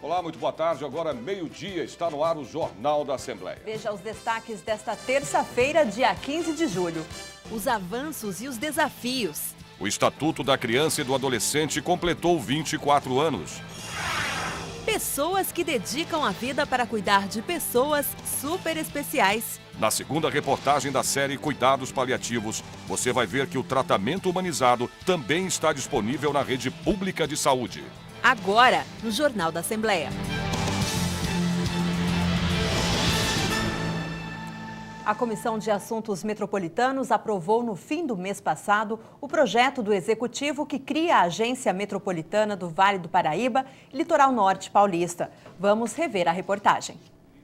Olá, muito boa tarde. Agora, meio-dia, está no ar o Jornal da Assembleia. Veja os destaques desta terça-feira, dia 15 de julho. Os avanços e os desafios. O Estatuto da Criança e do Adolescente completou 24 anos. Pessoas que dedicam a vida para cuidar de pessoas super especiais. Na segunda reportagem da série Cuidados Paliativos, você vai ver que o tratamento humanizado também está disponível na rede pública de saúde. Agora, no Jornal da Assembleia. A Comissão de Assuntos Metropolitanos aprovou no fim do mês passado o projeto do Executivo que cria a Agência Metropolitana do Vale do Paraíba e Litoral Norte Paulista. Vamos rever a reportagem.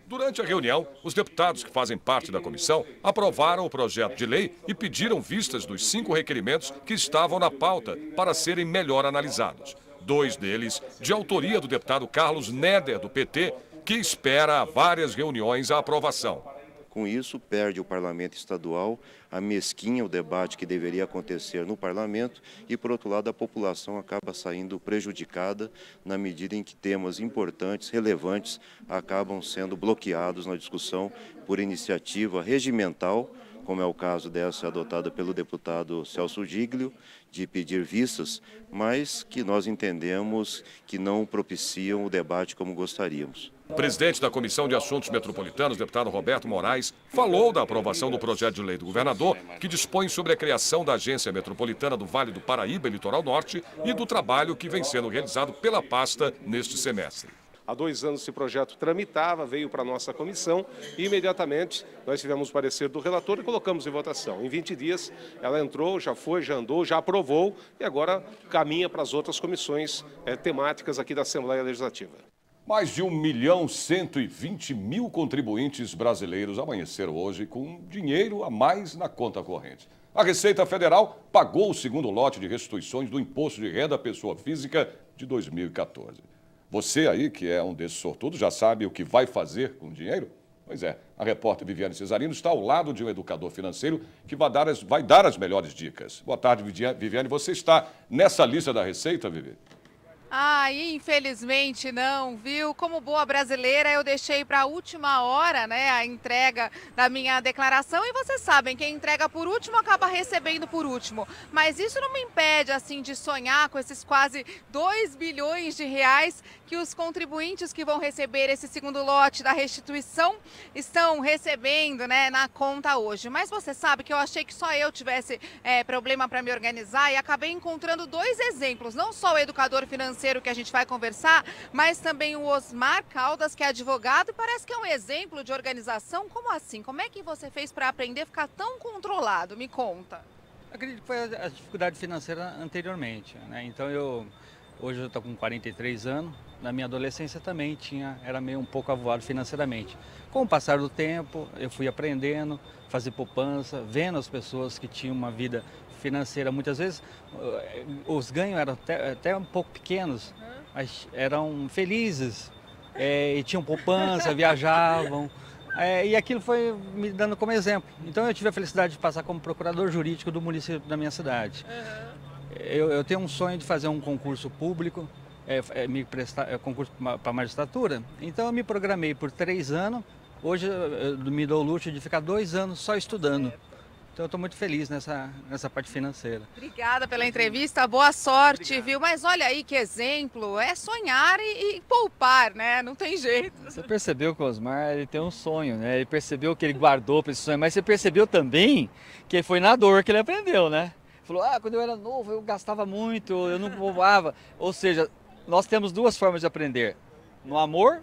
Durante a reunião, os deputados que fazem parte da comissão aprovaram o projeto de lei e pediram vistas dos 5 requerimentos que estavam na pauta para serem melhor analisados. 2 deles de autoria do deputado Carlos Neder, do PT, que espera várias reuniões a aprovação. Com isso, perde o Parlamento Estadual, amesquinha o debate que deveria acontecer no Parlamento e, por outro lado, a população acaba saindo prejudicada na medida em que temas importantes, relevantes, acabam sendo bloqueados na discussão por iniciativa regimental, como é o caso dessa adotada pelo deputado Celso Giglio, de pedir vistas, mas que nós entendemos que não propiciam o debate como gostaríamos. O presidente da Comissão de Assuntos Metropolitanos, deputado Roberto Moraes, falou da aprovação do projeto de lei do governador, que dispõe sobre a criação da Agência Metropolitana do Vale do Paraíba e Litoral Norte e do trabalho que vem sendo realizado pela pasta neste semestre. Há 2 anos esse projeto tramitava, veio para a nossa comissão e imediatamente nós tivemos o parecer do relator e colocamos em votação. Em 20 dias ela entrou, já foi, já andou, já aprovou e agora caminha para as outras comissões temáticas aqui da Assembleia Legislativa. Mais de 1.120.000 contribuintes brasileiros amanheceram hoje com dinheiro a mais na conta corrente. A Receita Federal pagou o segundo lote de restituições do Imposto de Renda à Pessoa Física de 2014. Você aí, que é um desses sortudos, já sabe o que vai fazer com o dinheiro? Pois é, a repórter Viviane Cesarino está ao lado de um educador financeiro que vai dar as melhores dicas. Boa tarde, Viviane. Você está nessa lista da Receita, Vivi? Infelizmente não, viu? Como boa brasileira, eu deixei para a última hora, né, a entrega da minha declaração e vocês sabem, quem entrega por último acaba recebendo por último. Mas isso não me impede, assim, de sonhar com esses quase 2 bilhões de reais que os contribuintes que vão receber esse segundo lote da restituição estão recebendo, né, na conta hoje. Mas você sabe que eu achei que só eu tivesse problema para me organizar e acabei encontrando 2 exemplos, não só o educador financeiro que a gente vai conversar, mas também o Osmar Caldas, que é advogado, e parece que é um exemplo de organização. Como assim? Como é que você fez para aprender a ficar tão controlado? Me conta. Acredito que foi a dificuldade financeira anteriormente, né? Então hoje eu estou com 43 anos, na minha adolescência também era meio um pouco avoado financeiramente. Com o passar do tempo, eu fui aprendendo, fazer poupança, vendo as pessoas que tinham uma vida financeira, muitas vezes os ganhos eram até um pouco pequenos, mas eram felizes, e tinham poupança, viajavam, e aquilo foi me dando como exemplo. Então eu tive a felicidade de passar como procurador jurídico do município da minha cidade. Eu tenho um sonho de fazer um concurso público, concurso para magistratura, então eu me programei por 3 anos, hoje eu me dou o luxo de ficar 2 anos só estudando. Então eu estou muito feliz nessa parte financeira. Obrigada pela entrevista, boa sorte, obrigado. Viu? Mas olha aí que exemplo, é sonhar e poupar, né? Não tem jeito. Você percebeu que o Osmar ele tem um sonho, né? Ele percebeu que ele guardou para esse sonho, mas você percebeu também que foi na dor que ele aprendeu, né? Falou, quando eu era novo eu gastava muito, eu não poupava. Ou seja, nós temos 2 formas de aprender, no amor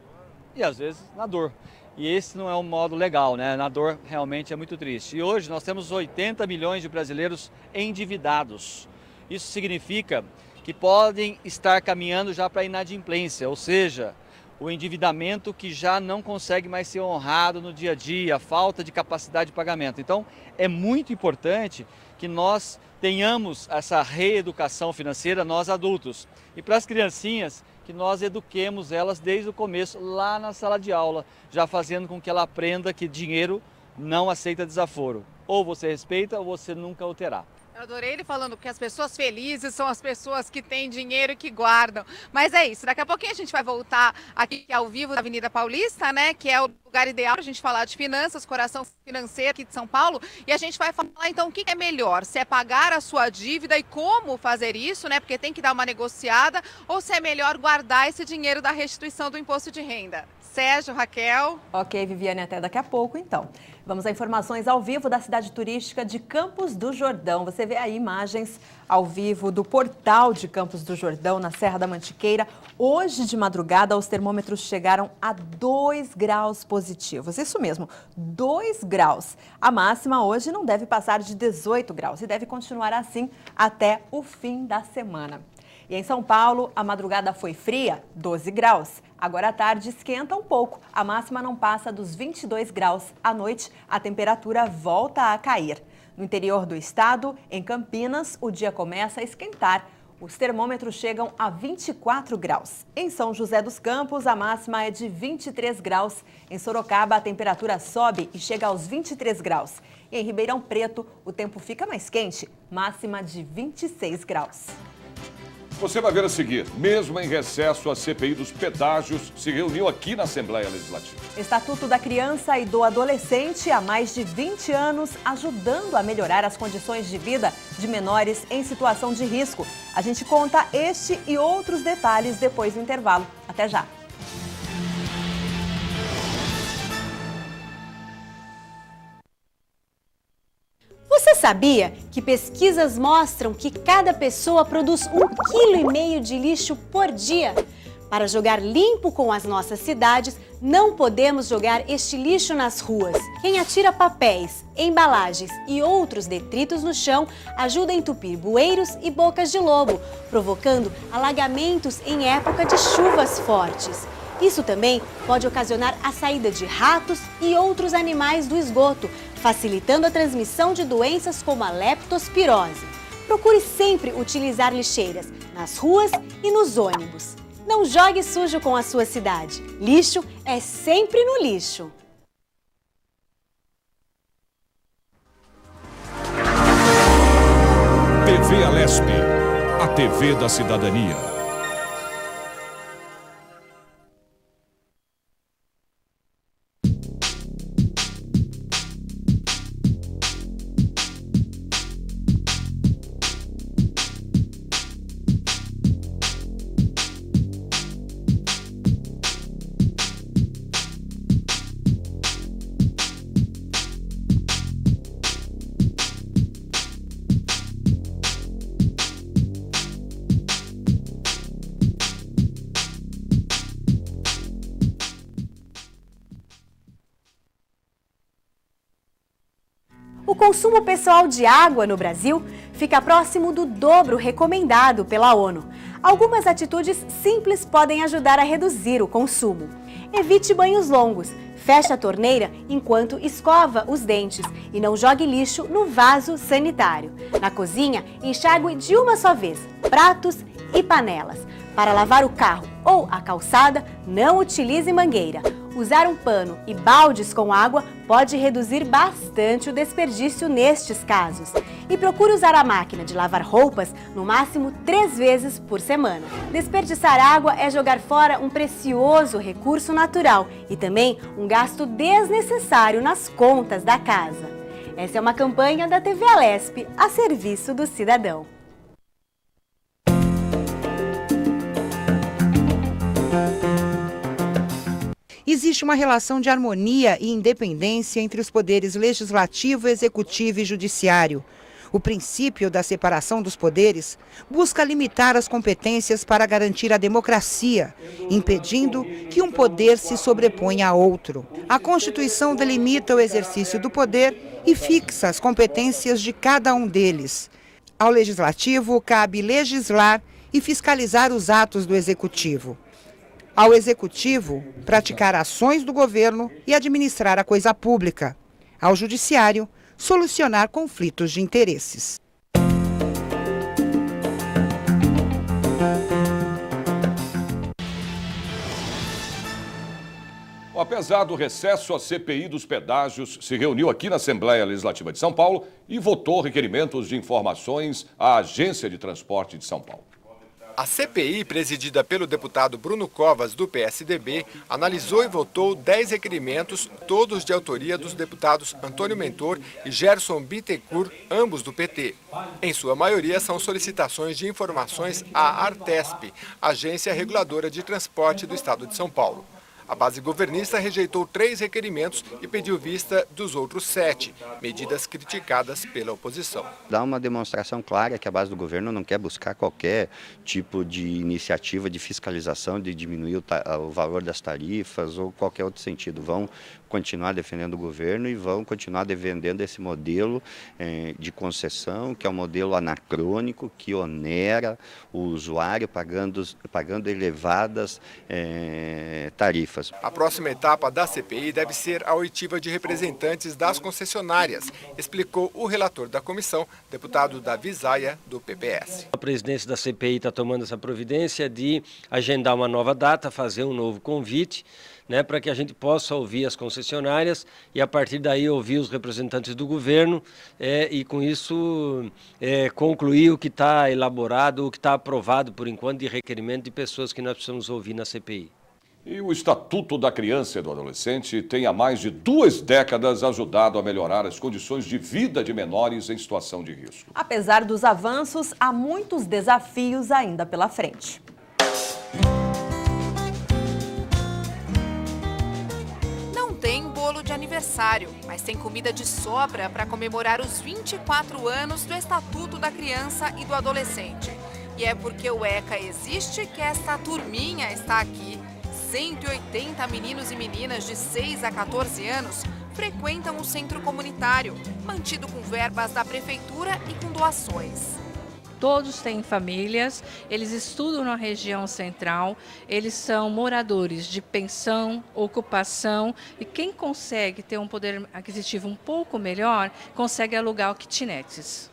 e às vezes na dor. E esse não é um modo legal, né? Na dor realmente é muito triste. E hoje nós temos 80 milhões de brasileiros endividados. Isso significa que podem estar caminhando já para a inadimplência, ou seja, o endividamento que já não consegue mais ser honrado no dia a dia, a falta de capacidade de pagamento. Então, é muito importante que nós tenhamos essa reeducação financeira, nós adultos. E para as criancinhas, que nós eduquemos elas desde o começo, lá na sala de aula, já fazendo com que ela aprenda que dinheiro não aceita desaforo. Ou você respeita ou você nunca o terá. Eu adorei ele falando que as pessoas felizes são as pessoas que têm dinheiro e que guardam. Mas é isso, daqui a pouquinho a gente vai voltar aqui ao vivo da Avenida Paulista, né? Que é o lugar ideal para a gente falar de finanças, coração financeiro aqui de São Paulo. E a gente vai falar então o que é melhor, se é pagar a sua dívida e como fazer isso, né? Porque tem que dar uma negociada, ou se é melhor guardar esse dinheiro da restituição do imposto de renda. Sérgio, Raquel. Ok, Viviane, até daqui a pouco, então. Vamos a informações ao vivo da cidade turística de Campos do Jordão. Você vê aí imagens ao vivo do portal de Campos do Jordão, na Serra da Mantiqueira. Hoje de madrugada, os termômetros chegaram a 2 graus positivos. Isso mesmo, 2 graus. A máxima hoje não deve passar de 18 graus e deve continuar assim até o fim da semana. E em São Paulo, a madrugada foi fria, 12 graus. Agora à tarde esquenta um pouco. A máxima não passa dos 22 graus. À noite, a temperatura volta a cair. No interior do estado, em Campinas, o dia começa a esquentar. Os termômetros chegam a 24 graus. Em São José dos Campos, a máxima é de 23 graus. Em Sorocaba, a temperatura sobe e chega aos 23 graus. E em Ribeirão Preto, o tempo fica mais quente, máxima de 26 graus. Você vai ver a seguir, mesmo em recesso, a CPI dos pedágios se reuniu aqui na Assembleia Legislativa. Estatuto da Criança e do Adolescente há mais de 20 anos, ajudando a melhorar as condições de vida de menores em situação de risco. A gente conta este e outros detalhes depois do intervalo. Até já! Você sabia que pesquisas mostram que cada pessoa produz 1,5 kg de lixo por dia? Para jogar limpo com as nossas cidades, não podemos jogar este lixo nas ruas. Quem atira papéis, embalagens e outros detritos no chão ajuda a entupir bueiros e bocas de lobo, provocando alagamentos em época de chuvas fortes. Isso também pode ocasionar a saída de ratos e outros animais do esgoto, facilitando a transmissão de doenças como a leptospirose. Procure sempre utilizar lixeiras nas ruas e nos ônibus. Não jogue sujo com a sua cidade. Lixo é sempre no lixo. TV Alesp, a TV da cidadania. O consumo pessoal de água no Brasil fica próximo do dobro recomendado pela ONU. Algumas atitudes simples podem ajudar a reduzir o consumo. Evite banhos longos, feche a torneira enquanto escova os dentes e não jogue lixo no vaso sanitário. Na cozinha, enxague de uma só vez pratos e panelas. Para lavar o carro ou a calçada, não utilize mangueira. Usar um pano e baldes com água pode reduzir bastante o desperdício nestes casos. E procure usar a máquina de lavar roupas no máximo 3 vezes por semana. Desperdiçar água é jogar fora um precioso recurso natural e também um gasto desnecessário nas contas da casa. Essa é uma campanha da TV Alesp a serviço do cidadão. Existe uma relação de harmonia e independência entre os poderes legislativo, executivo e judiciário. O princípio da separação dos poderes busca limitar as competências para garantir a democracia, impedindo que um poder se sobreponha a outro. A Constituição delimita o exercício do poder e fixa as competências de cada um deles. Ao legislativo cabe legislar e fiscalizar os atos do executivo. Ao executivo, praticar ações do governo e administrar a coisa pública. Ao judiciário, solucionar conflitos de interesses. apesar do recesso, a CPI dos pedágios se reuniu aqui na Assembleia Legislativa de São Paulo e votou requerimentos de informações à Agência de Transporte de São Paulo. A CPI, presidida pelo deputado Bruno Covas, do PSDB, analisou e votou 10 requerimentos, todos de autoria dos deputados Antônio Mentor e Gerson Bittencourt, ambos do PT. Em sua maioria, são solicitações de informações à Artesp, Agência Reguladora de Transporte do Estado de São Paulo. A base governista rejeitou 3 requerimentos e pediu vista dos outros 7, medidas criticadas pela oposição. Dá uma demonstração clara que a base do governo não quer buscar qualquer tipo de iniciativa de fiscalização, de diminuir o valor das tarifas ou qualquer outro sentido. Vão continuar defendendo o governo e vão continuar defendendo esse modelo de concessão, que é um modelo anacrônico, que onera o usuário pagando elevadas tarifas. A próxima etapa da CPI deve ser a oitiva de representantes das concessionárias, explicou o relator da comissão, deputado Davi Zaia, do PPS. A presidência da CPI está tomando essa providência de agendar uma nova data, fazer um novo convite, para que a gente possa ouvir as concessionárias e, a partir daí, ouvir os representantes do governo e, com isso, concluir o que está elaborado, o que está aprovado, por enquanto, de requerimento de pessoas que nós precisamos ouvir na CPI. E o Estatuto da Criança e do Adolescente tem há mais de 2 décadas ajudado a melhorar as condições de vida de menores em situação de risco. Apesar dos avanços, há muitos desafios ainda pela frente. Não tem bolo de aniversário, mas tem comida de sobra para comemorar os 24 anos do Estatuto da Criança e do Adolescente. E é porque o ECA existe que esta turminha está aqui. 180 meninos e meninas de 6 a 14 anos frequentam o centro comunitário, mantido com verbas da prefeitura e com doações. Todos têm famílias, eles estudam na região central, eles são moradores de pensão, ocupação e quem consegue ter um poder aquisitivo um pouco melhor, consegue alugar kitnets.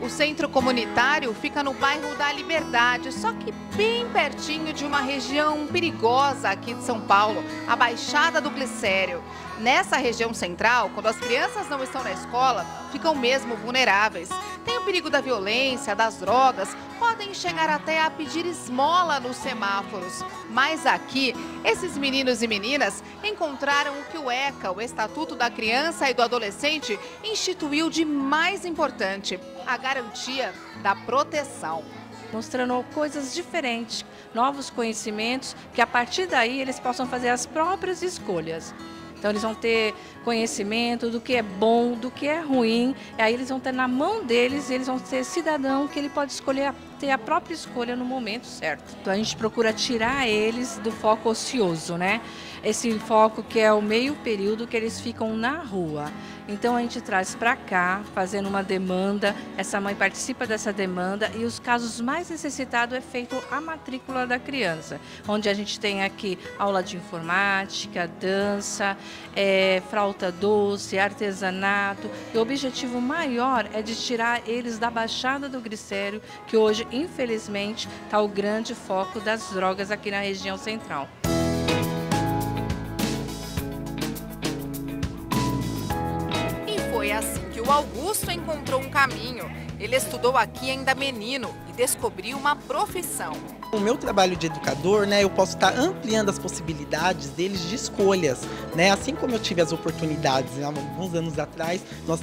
O centro comunitário fica no bairro da Liberdade, só que bem pertinho de uma região perigosa aqui de São Paulo, a Baixada do Glicério. Nessa região central, quando as crianças não estão na escola, ficam mesmo vulneráveis. Tem o perigo da violência, das drogas, podem chegar até a pedir esmola nos semáforos. Mas aqui, esses meninos e meninas encontraram o que o ECA, o Estatuto da Criança e do Adolescente, instituiu de mais importante: a garantia da proteção. Mostrando coisas diferentes, novos conhecimentos, que a partir daí eles possam fazer as próprias escolhas. Então eles vão ter conhecimento do que é bom, do que é ruim, e aí eles vão ter na mão deles, eles vão ser cidadão que ele pode escolher, ter a própria escolha no momento certo. Então a gente procura tirar eles do foco ocioso, Esse foco que é o meio período que eles ficam na rua. Então a gente traz para cá, fazendo uma demanda, essa mãe participa dessa demanda e os casos mais necessitados é feito a matrícula da criança, onde a gente tem aqui aula de informática, dança, fralta doce, artesanato. E o objetivo maior é de tirar eles da Baixada do Glicério, que hoje, infelizmente, está o grande foco das drogas aqui na região central. Foi assim que o Augusto encontrou um caminho. Ele estudou aqui ainda menino e descobriu uma profissão. O meu trabalho de educador, eu posso estar ampliando as possibilidades deles de escolhas, Assim como eu tive as oportunidades há alguns anos atrás, nós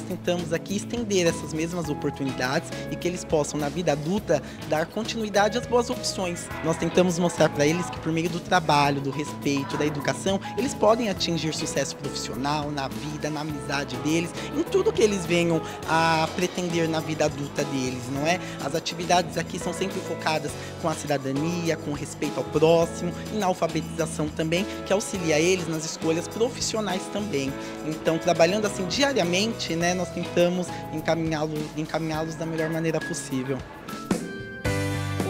tentamos aqui estender essas mesmas oportunidades e que eles possam, na vida adulta, dar continuidade às boas opções. Nós tentamos mostrar para eles que por meio do trabalho, do respeito, da educação, eles podem atingir sucesso profissional, na vida, na amizade deles, em tudo que eles venham a pretender na vida adulta deles, não é? As atividades aqui são sempre focadas com a cidadania, com respeito ao próximo e na alfabetização também, que auxilia eles nas escolhas profissionais também. Então, trabalhando assim diariamente, nós tentamos encaminhá-los da melhor maneira possível.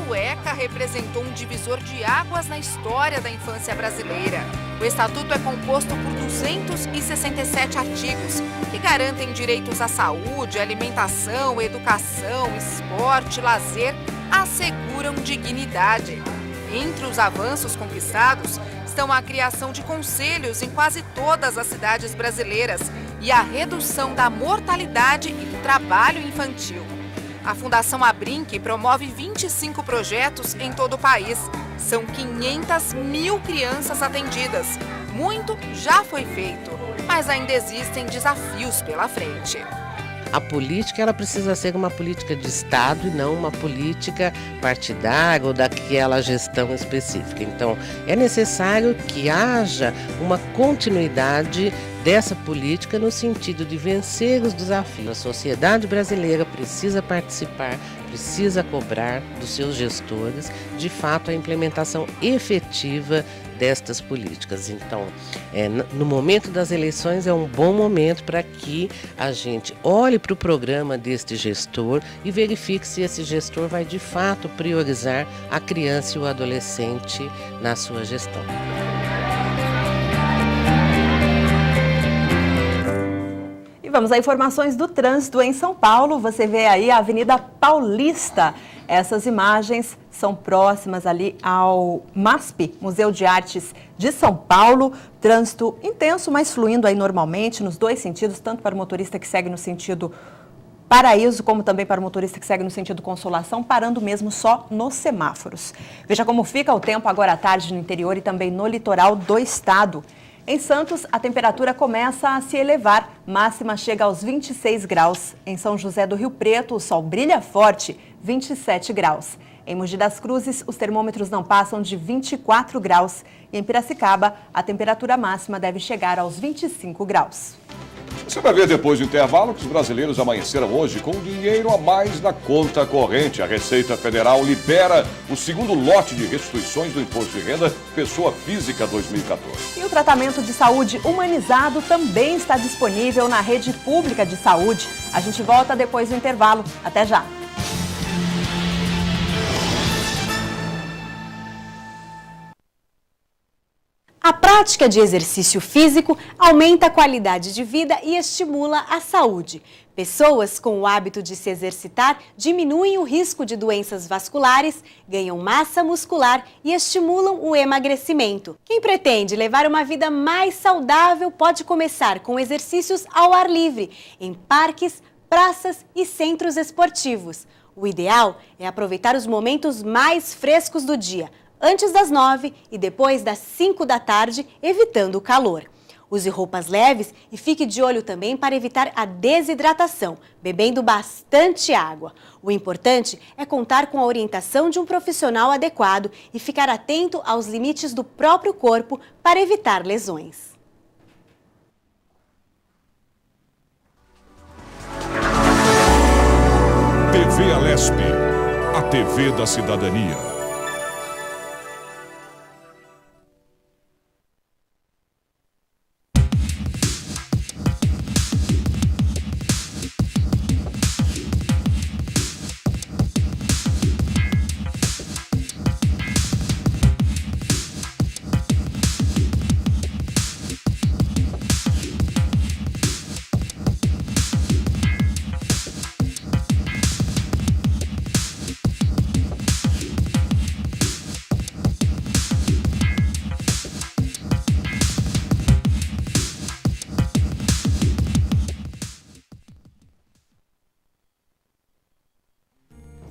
O ECA representou um divisor de águas na história da infância brasileira. O Estatuto é composto por 267 artigos que garantem direitos à saúde, alimentação, educação, esporte, lazer, asseguram dignidade. Entre os avanços conquistados estão a criação de conselhos em quase todas as cidades brasileiras e a redução da mortalidade e do trabalho infantil. A Fundação Abrinq promove 25 projetos em todo o país. São 500 mil crianças atendidas. Muito já foi feito, mas ainda existem desafios pela frente. A política ela precisa ser uma política de Estado e não uma política partidária ou daquela gestão específica. Então, é necessário que haja uma continuidade dessa política no sentido de vencer os desafios. A sociedade brasileira precisa participar, precisa cobrar dos seus gestores, de fato, a implementação efetiva destas políticas. Então, no momento das eleições é um bom momento para que a gente olhe para o programa deste gestor e verifique se esse gestor vai de fato priorizar a criança e o adolescente na sua gestão. E vamos a informações do trânsito em São Paulo. Você vê aí a Avenida Paulista. Essas imagens são próximas ali ao MASP, Museu de Artes de São Paulo. Trânsito intenso, mas fluindo aí normalmente nos dois sentidos, tanto para o motorista que segue no sentido Paraíso, como também para o motorista que segue no sentido Consolação, parando mesmo só nos semáforos. Veja como fica o tempo agora à tarde no interior e também no litoral do estado. Em Santos, a temperatura começa a se elevar, máxima chega aos 26 graus. Em São José do Rio Preto, o sol brilha forte, 27 graus. Em Mogi das Cruzes, os termômetros não passam de 24 graus. E em Piracicaba, a temperatura máxima deve chegar aos 25 graus. Você vai ver depois do intervalo que os brasileiros amanheceram hoje com dinheiro a mais na conta corrente. A Receita Federal libera o segundo lote de restituições do Imposto de Renda Pessoa Física 2014. E o tratamento de saúde humanizado também está disponível na rede pública de saúde. A gente volta depois do intervalo. Até já! A prática de exercício físico aumenta a qualidade de vida e estimula a saúde. Pessoas com o hábito de se exercitar diminuem o risco de doenças vasculares, ganham massa muscular e estimulam o emagrecimento. Quem pretende levar uma vida mais saudável pode começar com exercícios ao ar livre, em parques, praças e centros esportivos. O ideal é aproveitar os momentos mais frescos do dia, antes das 9 e depois das 5 da tarde, evitando o calor. Use roupas leves e fique de olho também para evitar a desidratação, bebendo bastante água. O importante é contar com a orientação de um profissional adequado e ficar atento aos limites do próprio corpo para evitar lesões. TV Alesp, a TV da cidadania.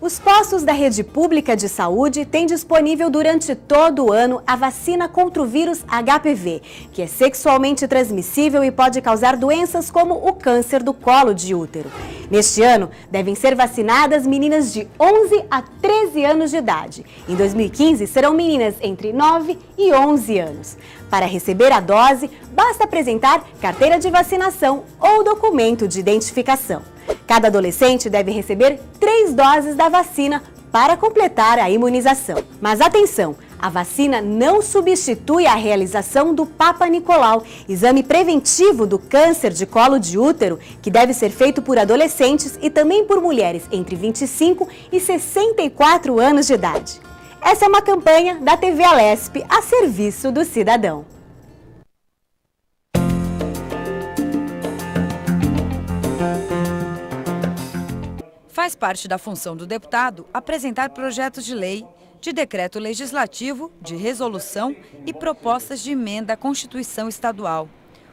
Os postos da rede pública de saúde têm disponível durante todo o ano a vacina contra o vírus HPV, que é sexualmente transmissível e pode causar doenças como o câncer do colo de útero. Neste ano, devem ser vacinadas meninas de 11 a 13 anos de idade. Em 2015, serão meninas entre 9 e 11 anos. Para receber a dose, basta apresentar carteira de vacinação ou documento de identificação. Cada adolescente deve receber 3 doses da vacina para completar a imunização. Mas atenção, a vacina não substitui a realização do Papa Nicolau, exame preventivo do câncer de colo de útero, que deve ser feito por adolescentes e também por mulheres entre 25 e 64 anos de idade. Essa é uma campanha da TV Alesp a serviço do cidadão. Faz parte da função do deputado apresentar projetos de lei, de decreto legislativo, de resolução e propostas de emenda à Constituição Estadual.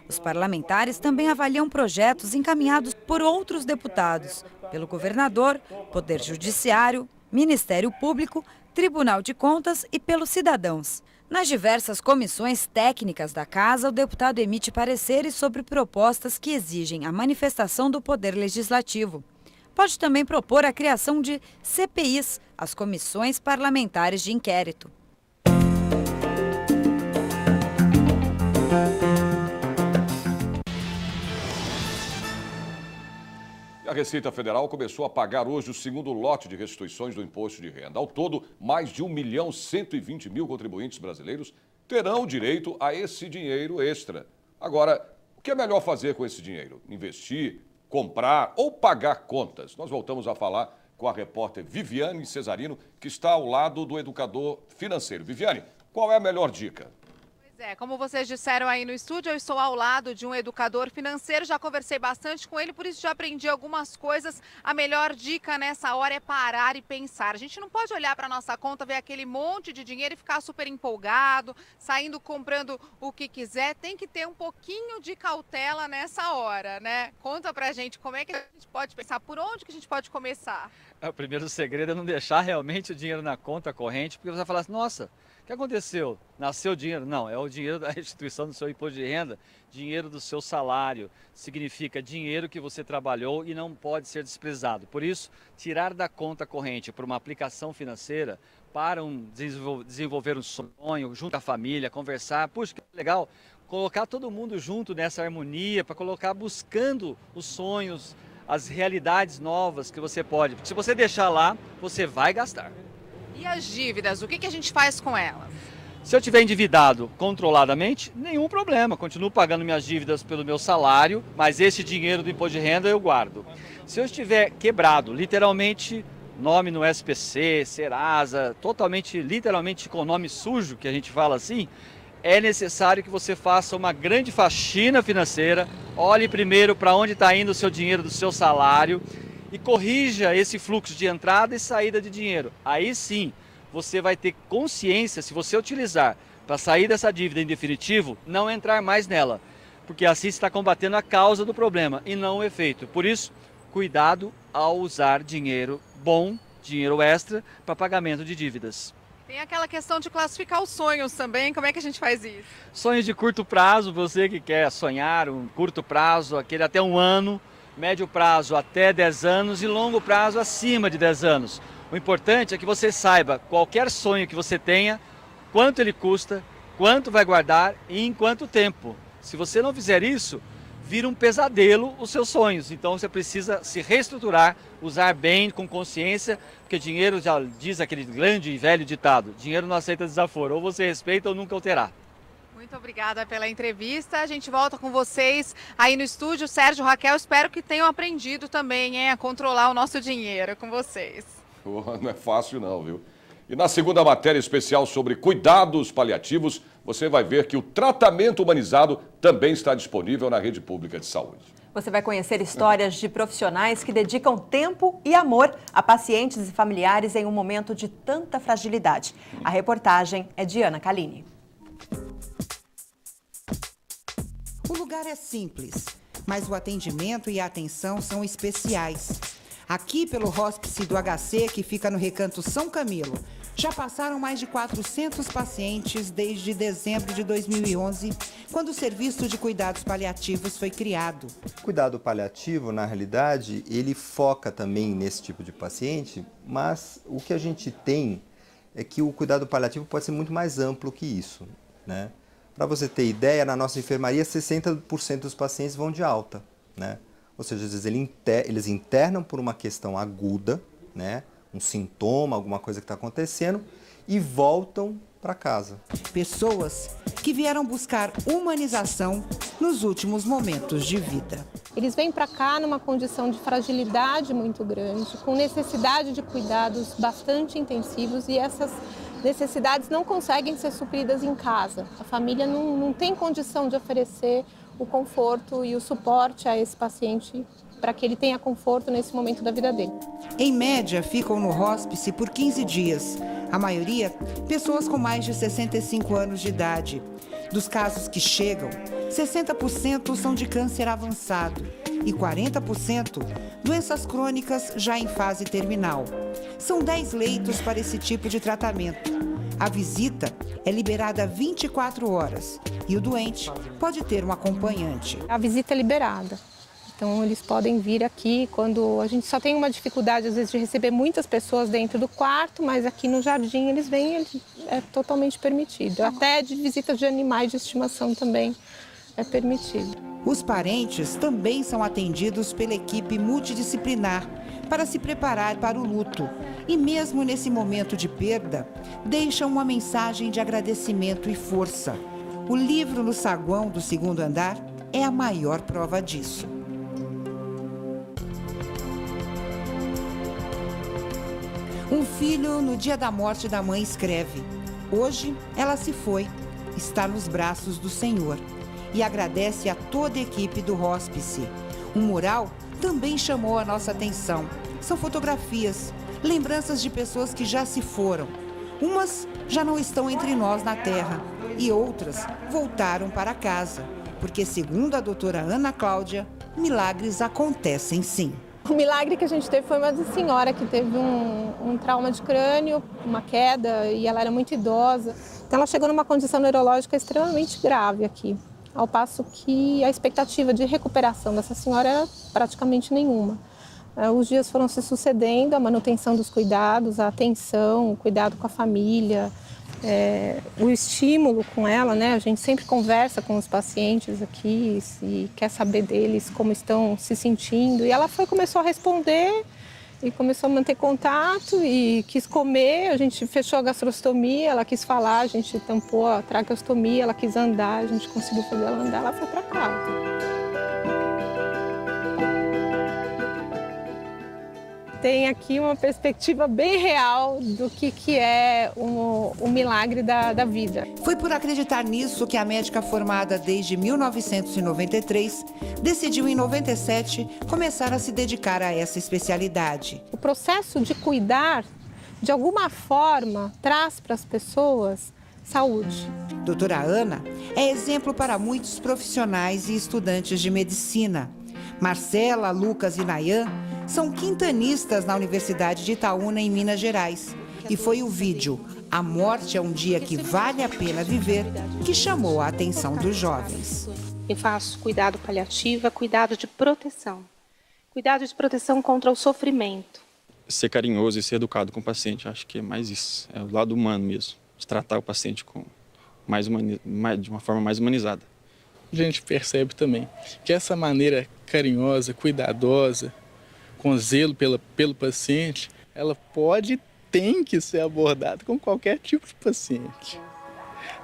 Os parlamentares também avaliam projetos encaminhados por outros deputados, pelo governador, Poder Judiciário, Ministério Público, Tribunal de Contas e pelos cidadãos. Nas diversas comissões técnicas da Casa, o deputado emite pareceres sobre propostas que exigem a manifestação do Poder Legislativo. Pode também propor a criação de CPIs, as Comissões Parlamentares de Inquérito. A Receita Federal começou a pagar hoje o segundo lote de restituições do imposto de renda. Ao todo, mais de 1.120.000 contribuintes brasileiros terão direito a esse dinheiro extra. Agora, o que é melhor fazer com esse dinheiro? Investir, comprar ou pagar contas? Nós voltamos a falar com a repórter Viviane Cesarino, que está ao lado do educador financeiro. Viviane, qual é a melhor dica? Como vocês disseram aí no estúdio, eu estou ao lado de um educador financeiro, já conversei bastante com ele, por isso já aprendi algumas coisas. A melhor dica nessa hora é parar e pensar. A gente não pode olhar para a nossa conta, ver aquele monte de dinheiro e ficar super empolgado, saindo comprando o que quiser. Tem que ter um pouquinho de cautela nessa hora, né? Conta pra gente como é que a gente pode pensar, por onde que a gente pode começar? O primeiro segredo é não deixar realmente o dinheiro na conta corrente, porque você vai falar assim, nossa, o que aconteceu? Nasceu dinheiro? Não, é o dinheiro da restituição do seu imposto de renda, dinheiro do seu salário. Significa dinheiro que você trabalhou e não pode ser desprezado. Por isso, tirar da conta corrente para uma aplicação financeira, para desenvolver um sonho, junto à família, conversar, puxa, que legal, colocar todo mundo junto nessa harmonia, para colocar buscando os sonhos, as realidades novas que você pode. Porque se você deixar lá, você vai gastar. E as dívidas, o que a gente faz com elas? Se eu estiver endividado controladamente, nenhum problema. Continuo pagando minhas dívidas pelo meu salário, mas esse dinheiro do imposto de renda eu guardo. Se eu estiver quebrado, literalmente, nome no SPC, Serasa, totalmente, literalmente com nome sujo, que a gente fala assim, é necessário que você faça uma grande faxina financeira, olhe primeiro para onde está indo o seu dinheiro do seu salário, e corrija esse fluxo de entrada e saída de dinheiro. Aí sim, você vai ter consciência, se você utilizar para sair dessa dívida em definitivo, não entrar mais nela. Porque assim você está combatendo a causa do problema e não o efeito. Por isso, cuidado ao usar dinheiro bom, dinheiro extra, para pagamento de dívidas. Tem aquela questão de classificar os sonhos também, como é que a gente faz isso? Sonhos de curto prazo, você que quer sonhar um curto prazo, aquele até 1 ano, médio prazo até 10 anos e longo prazo acima de 10 anos. O importante é que você saiba qualquer sonho que você tenha, quanto ele custa, quanto vai guardar e em quanto tempo. Se você não fizer isso, vira um pesadelo os seus sonhos. Então você precisa se reestruturar, usar bem, com consciência, porque dinheiro, já diz aquele grande e velho ditado, dinheiro não aceita desaforo, ou você respeita ou nunca o terá. Muito obrigada pela entrevista. A gente volta com vocês aí no estúdio. Sérgio, Raquel, espero que tenham aprendido também a controlar o nosso dinheiro com vocês. Não é fácil não, viu? E na segunda matéria especial sobre cuidados paliativos, você vai ver que o tratamento humanizado também está disponível na rede pública de saúde. Você vai conhecer histórias de profissionais que dedicam tempo e amor a pacientes e familiares em um momento de tanta fragilidade. A reportagem é de Ana Calini. O lugar é simples, mas o atendimento e a atenção são especiais. Aqui, pelo Hóspice do HC, que fica no Recanto São Camilo, já passaram mais de 400 pacientes desde dezembro de 2011, quando o Serviço de Cuidados Paliativos foi criado. O cuidado paliativo, na realidade, ele foca também nesse tipo de paciente, mas o que a gente tem é que o cuidado paliativo pode ser muito mais amplo que isso, né? Para você ter ideia, na nossa enfermaria, 60% dos pacientes vão de alta, né? Ou seja, às vezes eles internam por uma questão aguda, né? Um sintoma, alguma coisa que está acontecendo, e voltam para casa. Pessoas que vieram buscar humanização nos últimos momentos de vida. Eles vêm para cá numa condição de fragilidade muito grande, com necessidade de cuidados bastante intensivos, e essas necessidades não conseguem ser supridas em casa. A família não tem condição de oferecer o conforto e o suporte a esse paciente para que ele tenha conforto nesse momento da vida dele. Em média, ficam no hóspice por 15 dias. A maioria, pessoas com mais de 65 anos de idade. Dos casos que chegam, 60% são de câncer avançado e 40% doenças crônicas já em fase terminal. São 10 leitos para esse tipo de tratamento. A visita é liberada 24 horas e o doente pode ter um acompanhante. A visita é liberada. Então, eles podem vir aqui quando a gente só tem uma dificuldade, às vezes, de receber muitas pessoas dentro do quarto, mas aqui no jardim eles vêm, é totalmente permitido. Até de visitas de animais de estimação também é permitido. Os parentes também são atendidos pela equipe multidisciplinar para se preparar para o luto. E mesmo nesse momento de perda, deixam uma mensagem de agradecimento e força. O livro no saguão do 2º andar é a maior prova disso. Um filho, no dia da morte da mãe, escreve: hoje ela se foi, está nos braços do Senhor. E agradece a toda a equipe do hóspice. Um mural também chamou a nossa atenção. São fotografias, lembranças de pessoas que já se foram. Umas já não estão entre nós na Terra e outras voltaram para casa. Porque, segundo a doutora Ana Cláudia, milagres acontecem sim. O milagre que a gente teve foi uma senhora que teve um trauma de crânio, uma queda, e ela era muito idosa. Então ela chegou numa condição neurológica extremamente grave aqui, ao passo que a expectativa de recuperação dessa senhora era praticamente nenhuma. Os dias foram se sucedendo, a manutenção dos cuidados, a atenção, o cuidado com a família, o estímulo com ela, né? A gente sempre conversa com os pacientes aqui e quer saber deles como estão se sentindo. E ela começou a responder e começou a manter contato e quis comer. A gente fechou a gastrostomia, ela quis falar, a gente tampou a traqueostomia, ela quis andar, a gente conseguiu fazer ela andar, ela foi para casa. Tem aqui uma perspectiva bem real do que é o milagre da vida. Foi por acreditar nisso que a médica formada desde 1993 decidiu em 97 começar a se dedicar a essa especialidade. O processo de cuidar, de alguma forma, traz para as pessoas saúde. Doutora Ana é exemplo para muitos profissionais e estudantes de medicina. Marcela, Lucas e Nayan são quintanistas na Universidade de Itaúna, em Minas Gerais. E foi o vídeo A Morte é um Dia que Vale a Pena Viver que chamou a atenção dos jovens. Eu faço cuidado paliativo, cuidado de proteção. Cuidado de proteção contra o sofrimento. Ser carinhoso e ser educado com o paciente, acho que é mais isso. É o lado humano mesmo, de tratar o paciente de uma forma mais humanizada. A gente percebe também que essa maneira carinhosa, cuidadosa, com zelo pelo paciente, ela pode e tem que ser abordada com qualquer tipo de paciente.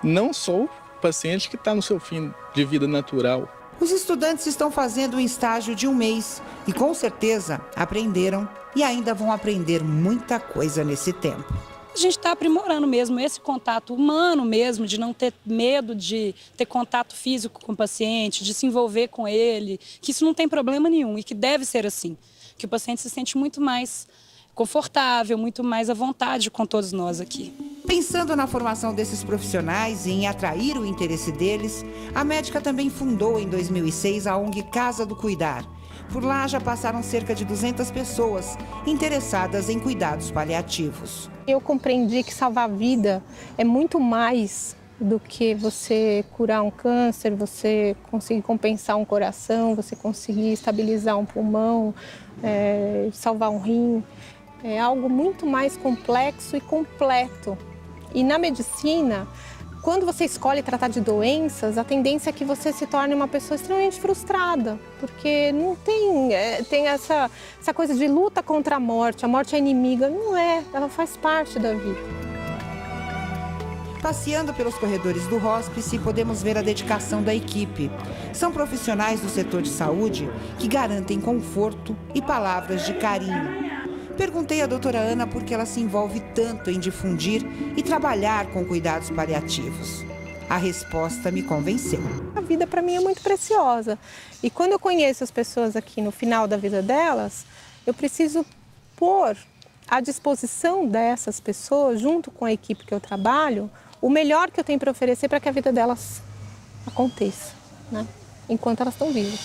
Não só o paciente que está no seu fim de vida natural. Os estudantes estão fazendo um estágio de 1 mês e com certeza aprenderam e ainda vão aprender muita coisa nesse tempo. A gente está aprimorando mesmo esse contato humano mesmo, de não ter medo de ter contato físico com o paciente, de se envolver com ele, que isso não tem problema nenhum e que deve ser assim, que o paciente se sente muito mais confortável, muito mais à vontade com todos nós aqui. Pensando na formação desses profissionais e em atrair o interesse deles, a médica também fundou em 2006 a ONG Casa do Cuidar. Por lá já passaram cerca de 200 pessoas interessadas em cuidados paliativos. Eu compreendi que salvar a vida é muito mais do que você curar um câncer, você conseguir compensar um coração, você conseguir estabilizar um pulmão, salvar um rim. É algo muito mais complexo e completo. E na medicina, quando você escolhe tratar de doenças, a tendência é que você se torne uma pessoa extremamente frustrada, porque não tem essa coisa de luta contra a morte é inimiga. Não é, ela faz parte da vida. Passeando pelos corredores do hóspice, podemos ver a dedicação da equipe. São profissionais do setor de saúde que garantem conforto e palavras de carinho. Perguntei à doutora Ana por que ela se envolve tanto em difundir e trabalhar com cuidados paliativos. A resposta me convenceu. A vida para mim é muito preciosa. E quando eu conheço as pessoas aqui no final da vida delas, eu preciso pôr à disposição dessas pessoas, junto com a equipe que eu trabalho, o melhor que eu tenho para oferecer para que a vida delas aconteça, né? Enquanto elas estão vivas.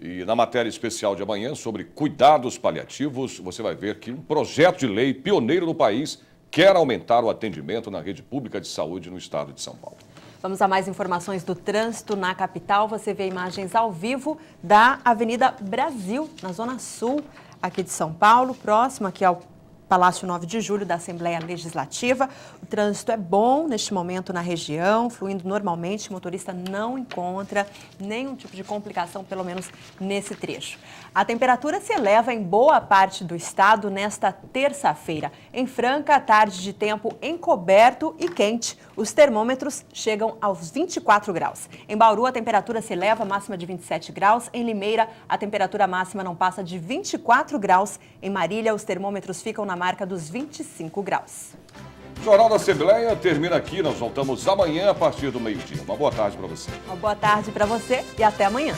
E na matéria especial de amanhã sobre cuidados paliativos, você vai ver que um projeto de lei pioneiro no país quer aumentar o atendimento na rede pública de saúde no estado de São Paulo. Vamos a mais informações do trânsito na capital. Você vê imagens ao vivo da Avenida Brasil, na Zona Sul, aqui de São Paulo, próximo aqui ao Palácio 9 de Julho da Assembleia Legislativa. O trânsito é bom neste momento na região, fluindo normalmente. O motorista não encontra nenhum tipo de complicação, pelo menos nesse trecho. A temperatura se eleva em boa parte do estado nesta terça-feira. Em Franca, tarde de tempo encoberto e quente. Os termômetros chegam aos 24 graus. Em Bauru, a temperatura se eleva, máxima de 27 graus. Em Limeira, a temperatura máxima não passa de 24 graus. Em Marília, os termômetros ficam na marca dos 25 graus. O Jornal da Assembleia termina aqui. Nós voltamos amanhã a partir do meio-dia. Uma boa tarde para você. Uma boa tarde para você e até amanhã.